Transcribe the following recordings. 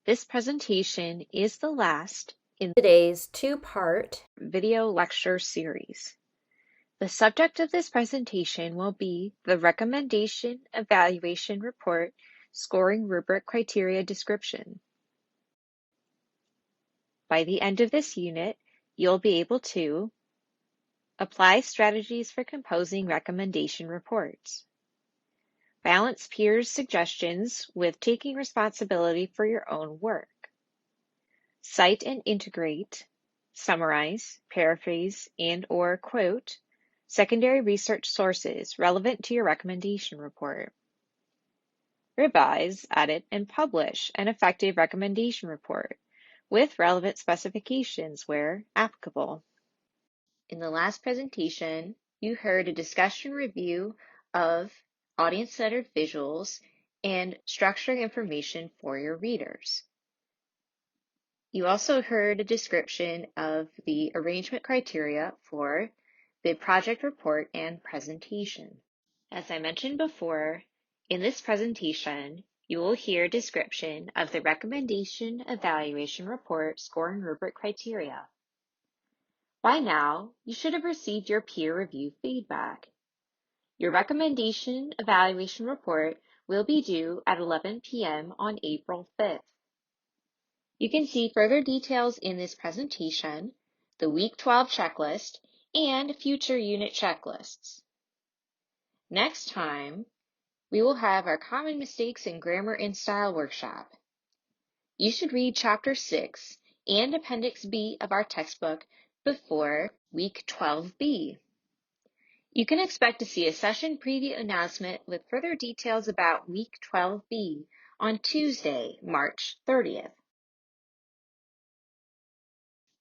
This presentation is the last in today's two-part video lecture series. The subject of this presentation will be the Recommendation Evaluation Report Scoring Rubric Criteria Description. By the end of this unit, you'll be able to apply strategies for composing recommendation reports, balance peers' suggestions with taking responsibility for your own work, cite and integrate, summarize, paraphrase, and/or quote secondary research sources relevant to your recommendation report. Revise, edit, and publish an effective recommendation report with relevant specifications where applicable. In the last presentation, you heard a discussion review of audience-centered visuals and structuring information for your readers. You also heard a description of the arrangement criteria for the project report and presentation. As I mentioned before, in this presentation, you will hear a description of the Recommendation Evaluation Report Scoring Rubric Criteria. By now, you should have received your peer review feedback. Your Recommendation Evaluation Report will be due at 11 p.m. on April 5th. You can see further details in this presentation, the Week 12 checklist, and future unit checklists. Next time, we will have our Common Mistakes in Grammar and Style workshop. You should read Chapter 6 and Appendix B of our textbook before Week 12B. You can expect to see a session preview announcement with further details about Week 12B on Tuesday, March 30th.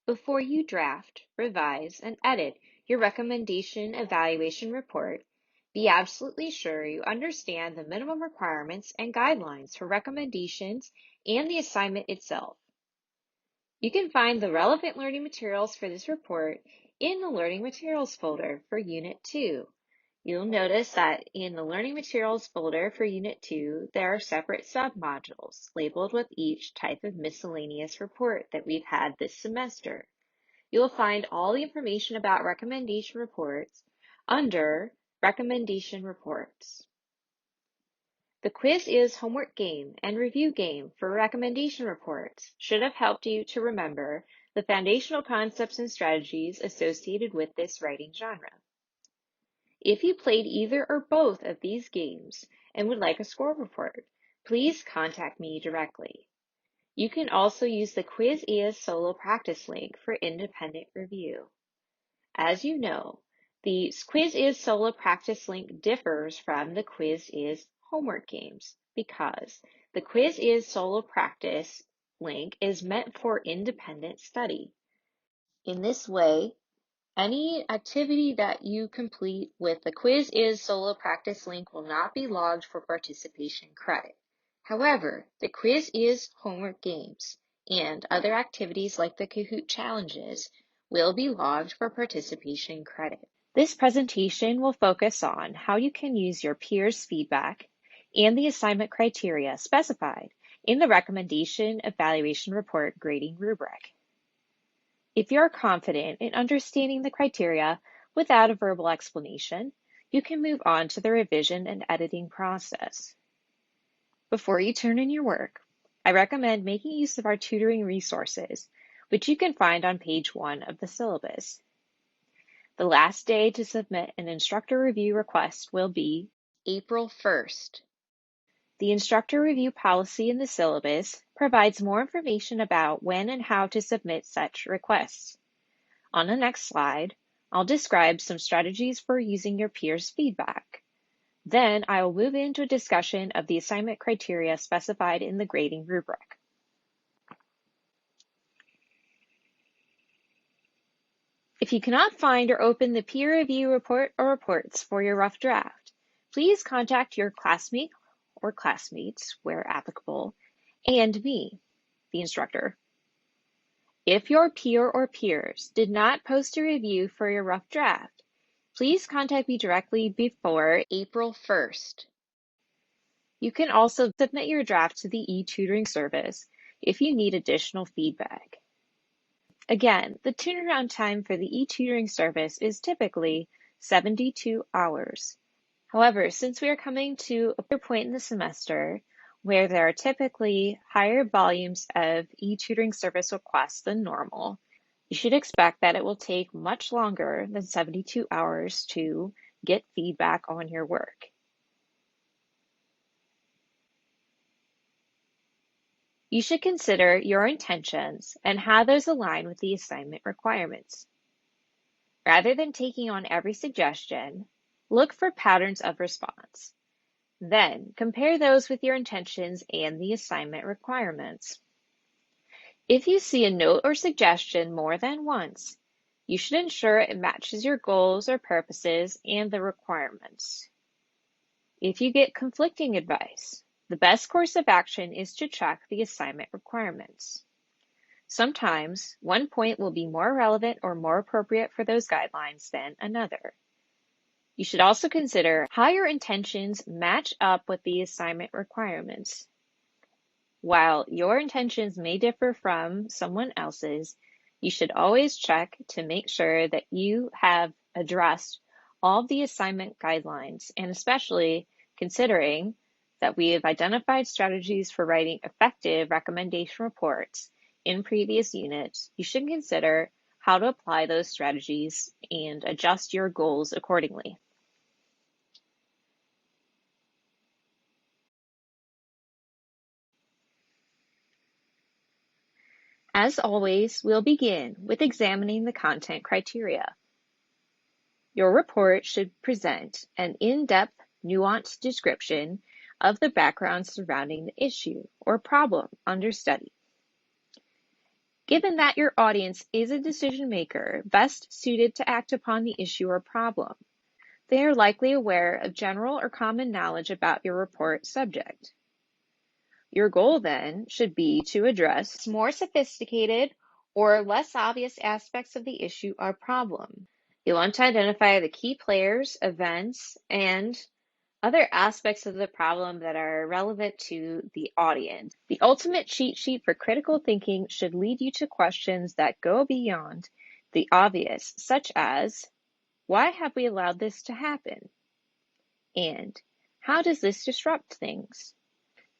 Before you draft, revise, and edit your recommendation evaluation report, be absolutely sure you understand the minimum requirements and guidelines for recommendations and the assignment itself. You can find the relevant learning materials for this report in the Learning Materials folder for Unit 2. You'll notice that in the Learning Materials folder for Unit 2, there are separate submodules labeled with each type of miscellaneous report that we've had this semester. You will find all the information about recommendation reports under Recommendation Reports. The quiz is homework game and review game for recommendation reports should have helped you to remember the foundational concepts and strategies associated with this writing genre. If you played either or both of these games and would like a score report, please contact me directly. You can also use the Quiz is solo practice link for independent review. As you know, the Quiz is solo practice link differs from the Quiz is homework games because the Quiz is solo practice link is meant for independent study. In this way, any activity that you complete with the Quiz is solo practice link will not be logged for participation credit. However, the Quiz is homework games and other activities like the Kahoot challenges will be logged for participation credit. This presentation will focus on how you can use your peers' feedback and the assignment criteria specified in the Recommendation Evaluation Report grading rubric. If you're confident in understanding the criteria without a verbal explanation, you can move on to the revision and editing process. Before you turn in your work, I recommend making use of our tutoring resources, which you can find on page 1 of the syllabus. The last day to submit an instructor review request will be April 1st. The instructor review policy in the syllabus provides more information about when and how to submit such requests. On the next slide, I'll describe some strategies for using your peers' feedback. Then I will move into a discussion of the assignment criteria specified in the grading rubric. If you cannot find or open the peer review report or reports for your rough draft, please contact your classmate or classmates, where applicable, and me, the instructor. If your peer or peers did not post a review for your rough draft, please contact me directly before April 1st. You can also submit your draft to the e-tutoring service if you need additional feedback. Again, the turnaround time for the e-tutoring service is typically 72 hours. However, since we are coming to a point in the semester where there are typically higher volumes of e-tutoring service requests than normal, you should expect that it will take much longer than 72 hours to get feedback on your work. You should consider your intentions and how those align with the assignment requirements. Rather than taking on every suggestion, look for patterns of response. Then, compare those with your intentions and the assignment requirements. If you see a note or suggestion more than once, you should ensure it matches your goals or purposes and the requirements. If you get conflicting advice, the best course of action is to check the assignment requirements. Sometimes one point will be more relevant or more appropriate for those guidelines than another. You should also consider how your intentions match up with the assignment requirements. While your intentions may differ from someone else's, you should always check to make sure that you have addressed all of the assignment guidelines, and especially considering that we have identified strategies for writing effective recommendation reports in previous units, you should consider how to apply those strategies and adjust your goals accordingly. As always, we'll begin with examining the content criteria. Your report should present an in-depth, nuanced description of the background surrounding the issue or problem under study. Given that your audience is a decision maker best suited to act upon the issue or problem, they are likely aware of general or common knowledge about your report subject. Your goal then should be to address more sophisticated or less obvious aspects of the issue or problem. You'll want to identify the key players, events, and other aspects of the problem that are relevant to the audience. The ultimate cheat sheet for critical thinking should lead you to questions that go beyond the obvious, such as, why have we allowed this to happen? And how does this disrupt things?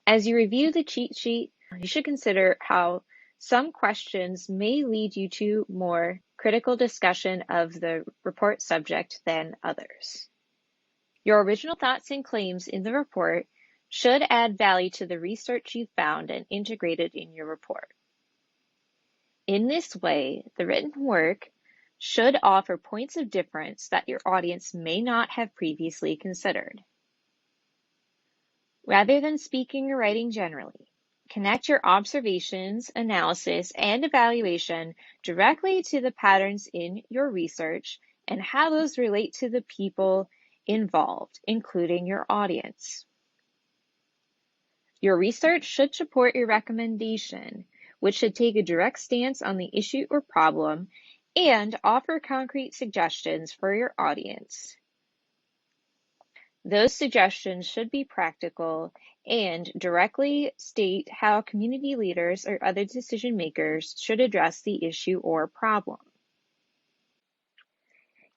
As you review the cheat sheet, you should consider how some questions may lead you to more critical discussion of the report subject than others. Your original thoughts and claims in the report should add value to the research you found and integrated in your report. In this way, the written work should offer points of difference that your audience may not have previously considered. Rather than speaking or writing generally, connect your observations, analysis, and evaluation directly to the patterns in your research and how those relate to the people involved, including your audience. Your research should support your recommendation, which should take a direct stance on the issue or problem and offer concrete suggestions for your audience. Those suggestions should be practical and directly state how community leaders or other decision makers should address the issue or problem.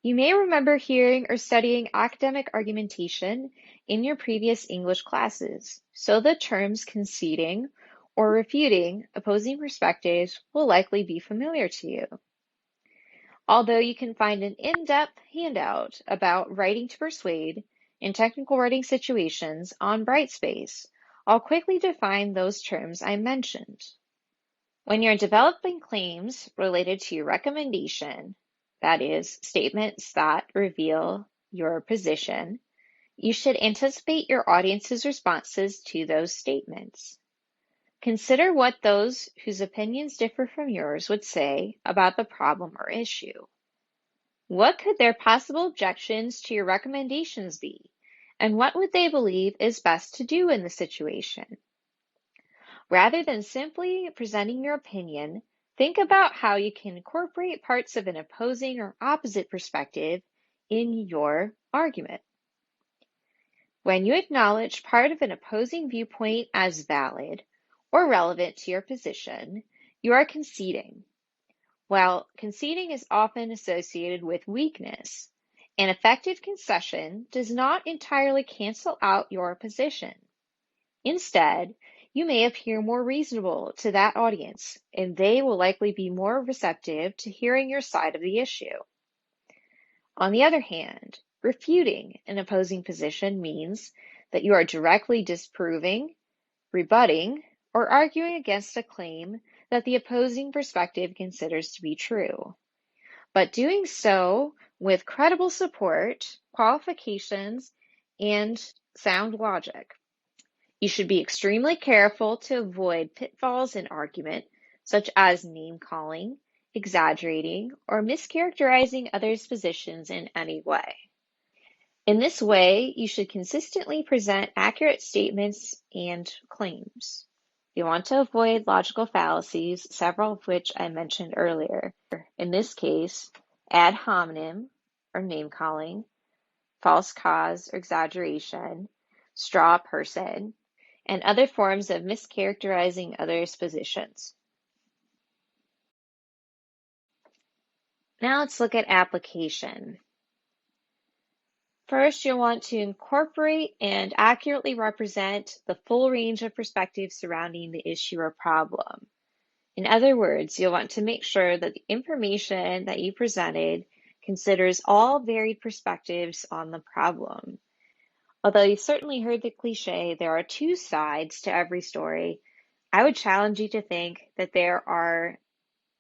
You may remember hearing or studying academic argumentation in your previous English classes, so the terms conceding or refuting opposing perspectives will likely be familiar to you. Although you can find an in-depth handout about writing to persuade in technical writing situations on Brightspace, I'll quickly define those terms I mentioned. When you're developing claims related to your recommendation, that is, statements that reveal your position, you should anticipate your audience's responses to those statements. Consider what those whose opinions differ from yours would say about the problem or issue. What could their possible objections to your recommendations be, and what would they believe is best to do in the situation? Rather than simply presenting your opinion, think about how you can incorporate parts of an opposing or opposite perspective in your argument. When you acknowledge part of an opposing viewpoint as valid, or relevant to your position, you are conceding. While conceding is often associated with weakness, an effective concession does not entirely cancel out your position. Instead, you may appear more reasonable to that audience, and they will likely be more receptive to hearing your side of the issue. On the other hand, refuting an opposing position means that you are directly disproving, rebutting, or arguing against a claim that the opposing perspective considers to be true, but doing so with credible support, qualifications, and sound logic. You should be extremely careful to avoid pitfalls in argument, such as name-calling, exaggerating, or mischaracterizing others' positions in any way. In this way, you should consistently present accurate statements and claims. You want to avoid logical fallacies, several of which I mentioned earlier. In this case, ad hominem, or name-calling, false cause or exaggeration, straw person, and other forms of mischaracterizing others' positions. Now let's look at application. First, you'll want to incorporate and accurately represent the full range of perspectives surrounding the issue or problem. In other words, you'll want to make sure that the information that you presented considers all varied perspectives on the problem. Although you've certainly heard the cliche, there are two sides to every story, I would challenge you to think that there are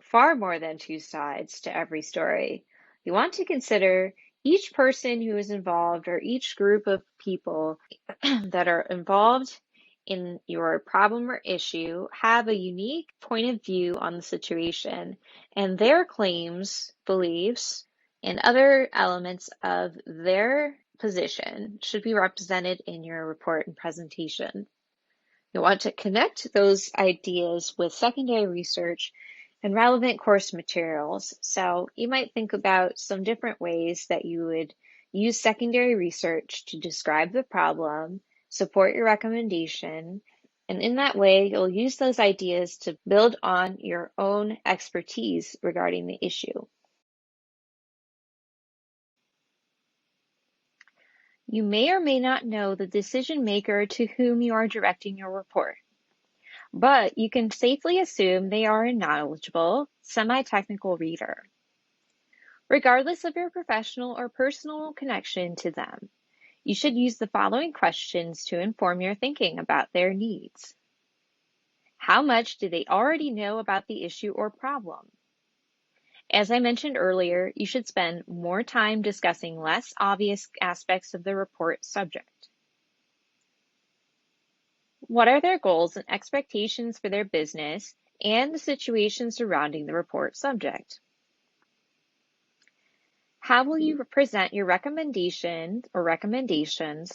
far more than two sides to every story. You want to consider each person who is involved or each group of people that are involved in your problem or issue have a unique point of view on the situation, and their claims, beliefs, and other elements of their position should be represented in your report and presentation. You'll want to connect those ideas with secondary research and relevant course materials. So you might think about some different ways that you would use secondary research to describe the problem, support your recommendation, and in that way, you'll use those ideas to build on your own expertise regarding the issue. You may or may not know the decision maker to whom you are directing your report, but you can safely assume they are a knowledgeable, semi-technical reader. Regardless of your professional or personal connection to them, you should use the following questions to inform your thinking about their needs. How much do they already know about the issue or problem? As I mentioned earlier, you should spend more time discussing less obvious aspects of the report subject. What are their goals and expectations for their business and the situation surrounding the report subject? How will you present your recommendations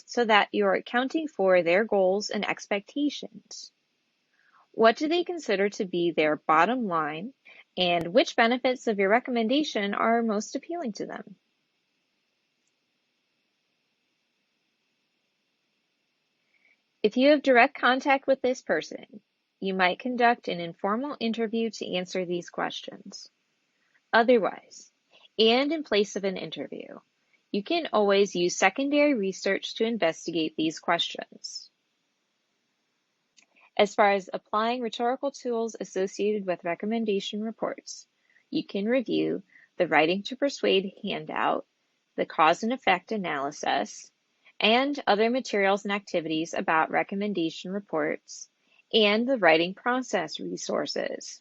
so that you're accounting for their goals and expectations? What do they consider to be their bottom line, and which benefits of your recommendation are most appealing to them? If you have direct contact with this person, you might conduct an informal interview to answer these questions. Otherwise, and in place of an interview, you can always use secondary research to investigate these questions. As far as applying rhetorical tools associated with recommendation reports, you can review the Writing to Persuade handout, the cause and effect analysis, and other materials and activities about recommendation reports, and the writing process resources.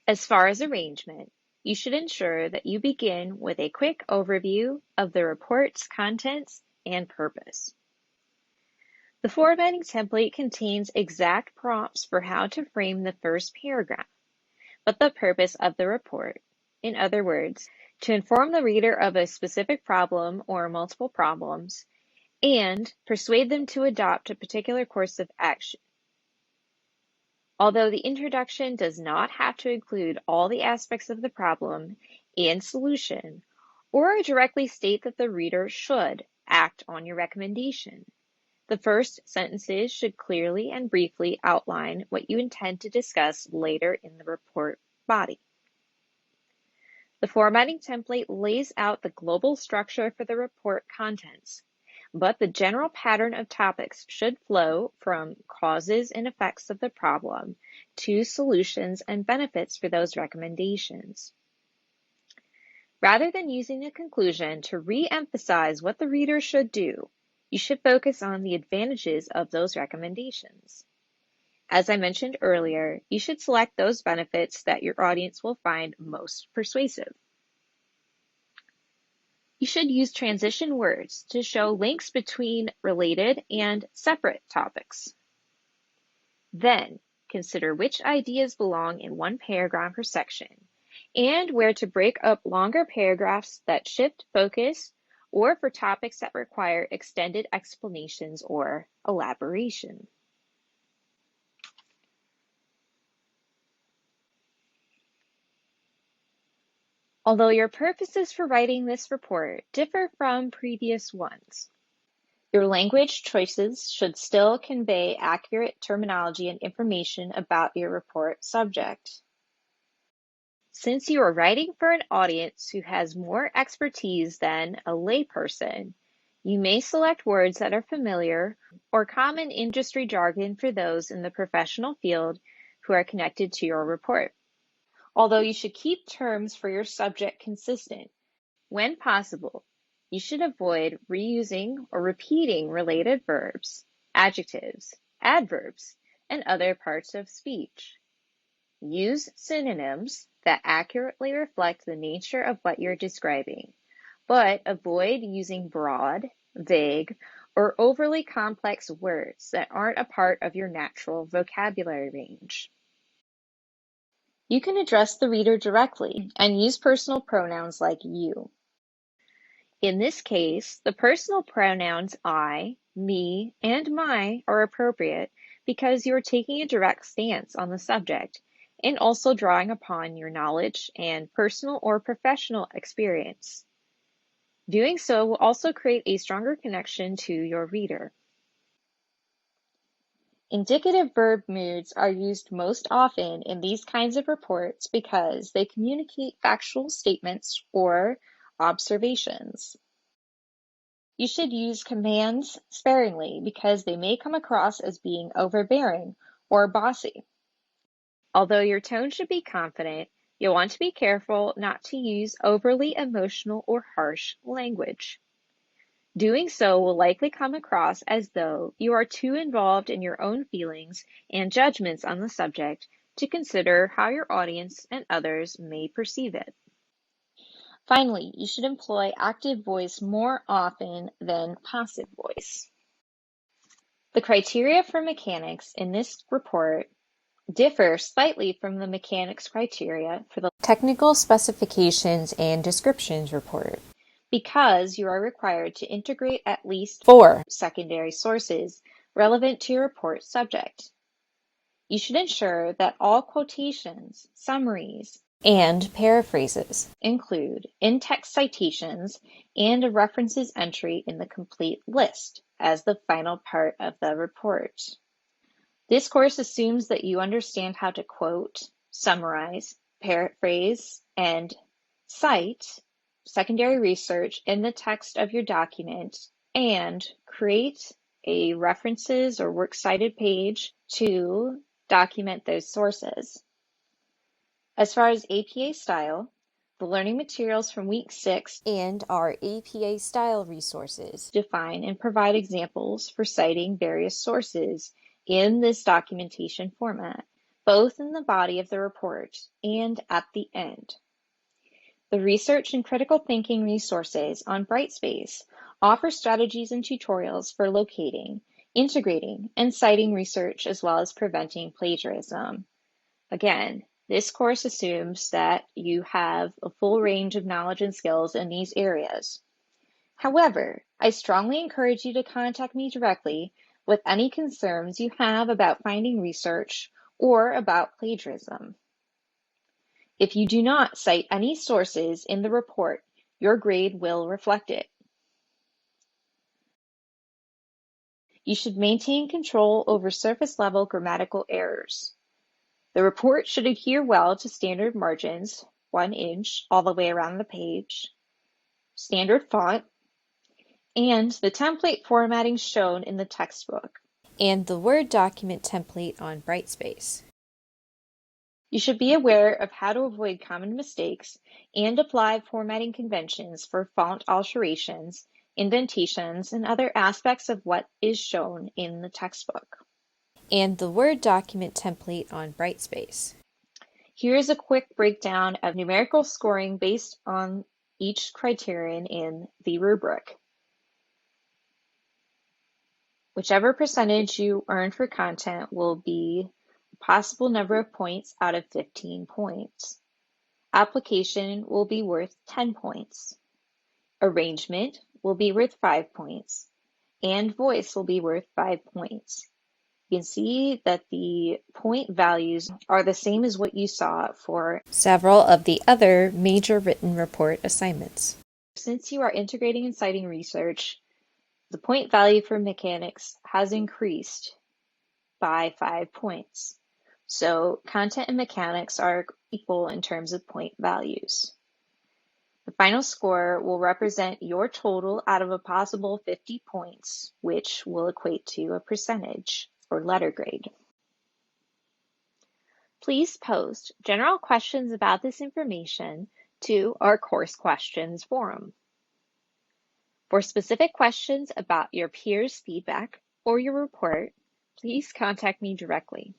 As far as arrangement, you should ensure that you begin with a quick overview of the report's contents and purpose. The formatting template contains exact prompts for how to frame the first paragraph, but the purpose of the report, in other words, to inform the reader of a specific problem or multiple problems, and persuade them to adopt a particular course of action. Although the introduction does not have to include all the aspects of the problem and solution, or directly state that the reader should act on your recommendation. The first sentences should clearly and briefly outline what you intend to discuss later in the report body. The formatting template lays out the global structure for the report contents, but the general pattern of topics should flow from causes and effects of the problem to solutions and benefits for those recommendations. Rather than using the conclusion to re-emphasize what the reader should do, you should focus on the advantages of those recommendations. As I mentioned earlier, you should select those benefits that your audience will find most persuasive. You should use transition words to show links between related and separate topics. Then, consider which ideas belong in one paragraph or section, and where to break up longer paragraphs that shift focus or for topics that require extended explanations or elaboration. Although your purposes for writing this report differ from previous ones, your language choices should still convey accurate terminology and information about your report subject. Since you are writing for an audience who has more expertise than a layperson, you may select words that are familiar or common industry jargon for those in the professional field who are connected to your report. Although you should keep terms for your subject consistent, when possible, you should avoid reusing or repeating related verbs, adjectives, adverbs, and other parts of speech. Use synonyms that accurately reflect the nature of what you're describing, but avoid using broad, vague, or overly complex words that aren't a part of your natural vocabulary range. You can address the reader directly and use personal pronouns like you. In this case, the personal pronouns I, me, and my are appropriate because you're taking a direct stance on the subject and also drawing upon your knowledge and personal or professional experience. Doing so will also create a stronger connection to your reader. Indicative verb moods are used most often in these kinds of reports because they communicate factual statements or observations. You should use commands sparingly because they may come across as being overbearing or bossy. Although your tone should be confident, you'll want to be careful not to use overly emotional or harsh language. Doing so will likely come across as though you are too involved in your own feelings and judgments on the subject to consider how your audience and others may perceive it. Finally, you should employ active voice more often than passive voice. The criteria for mechanics in this report differ slightly from the mechanics criteria for the Technical specifications and descriptions report. Because you are required to integrate at least 4. secondary sources relevant to your report subject. You should ensure that all quotations, summaries, And paraphrases. include in-text citations and a references entry in the complete list as the final part of the report. This course assumes that you understand how to quote, summarize, paraphrase, and cite secondary research in the text of your document and create a references or works cited page to document those sources. As far as APA style, the learning materials from week 6 And our APA style resources. define and provide examples for citing various sources in this documentation format, both in the body of the report and at the end. The research and critical thinking resources on Brightspace offer strategies and tutorials for locating, integrating, and citing research as well as preventing plagiarism. Again, this course assumes that you have a full range of knowledge and skills in these areas. However, I strongly encourage you to contact me directly with any concerns you have about finding research or about plagiarism. If you do not cite any sources in the report, Your grade will reflect it. You should maintain control over surface level grammatical errors. The report should adhere well to standard margins, 1 inch all the way around the page, standard font, and the template formatting shown in the textbook. And the Word document template on Brightspace. You should be aware of how to avoid common mistakes and apply formatting conventions for font alterations, indentations, and other aspects of what is shown in the textbook. And the Word document template on Brightspace. Here is a quick breakdown of numerical scoring based on each criterion in the rubric. Whichever percentage you earn for content will be a possible number of points out of 15 points. Application will be worth 10 points. Arrangement will be worth 5 points. And voice will be worth 5 points. You can see that the point values are the same as what you saw for several of the other major written report assignments. Since you are integrating and citing research, the point value for mechanics has increased by 5 points. So content and mechanics are equal in terms of point values. The final score will represent your total out of a possible 50 points, which will equate to a percentage or letter grade. Please post general questions about this information to our course questions forum. For specific questions about your peers' feedback or your report, please contact me directly.